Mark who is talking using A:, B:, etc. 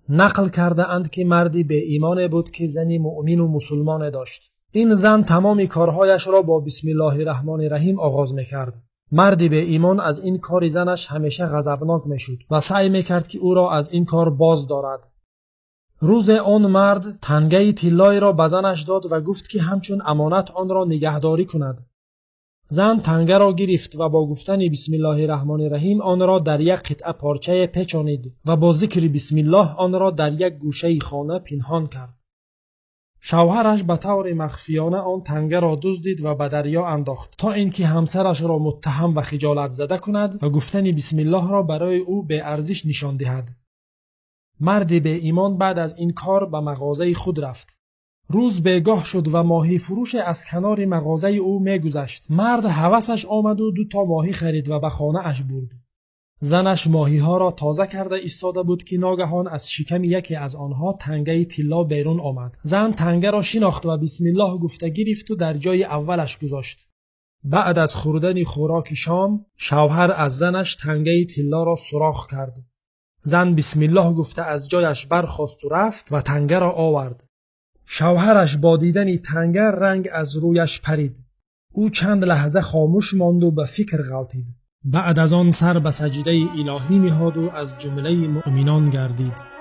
A: نقل کرده اند که مردی به ایمان بود که زنی مؤمن و مسلمان داشت. این زن تمام کارهایش را با بسم الله الرحمن الرحیم آغاز میکرد. مردی به ایمان از این کار زنش همیشه غضبناک میشد و سعی میکرد که او را از این کار باز دارد. روز آن مرد تنگه طلایی را به زنش داد و گفت که همچون امانت آن را نگهداری کند. زن تنگه را گرفت و با گفتن بسم الله الرحمن الرحیم آن را در یک قطعه پارچه پیچانید و با ذکر بسم الله آن را در یک گوشه خانه پنهان کرد. شوهرش به طور مخفیانه آن تنگه را دزدید و به دریا انداخت تا اینکه همسرش را متهم و خجالت زده کند و گفتن بسم الله را برای او به ارزش نشان دهد. مرد به ایمان بعد از این کار به مغازه خود رفت. روز بیگاه شد و ماهی فروش از کنار مغازه او میگذشت. مرد هوسش آمد و 2 تا ماهی خرید و به خانه اش برد. زنش ماهی ها را تازه کرده ایستاده بود که ناگهان از شکم یکی از آنها تنگه طلا بیرون آمد. زن تنگه را شناخت و بسم الله گفته گرفت و در جای اولش گذاشت. بعد از خوردن خوراک شام شوهر از زنش تنگه طلا را سوراخ کرد. زن بسم الله گفته از جایش برخاست و رفت و تنگه را آورد. شوهرش با دیدن تنگه رنگ از رویش پرید. او چند لحظه خاموش ماند و به فکر غلطید. بعد از آن سر به سجده الهی نهاد و از جمله مؤمنان گردید.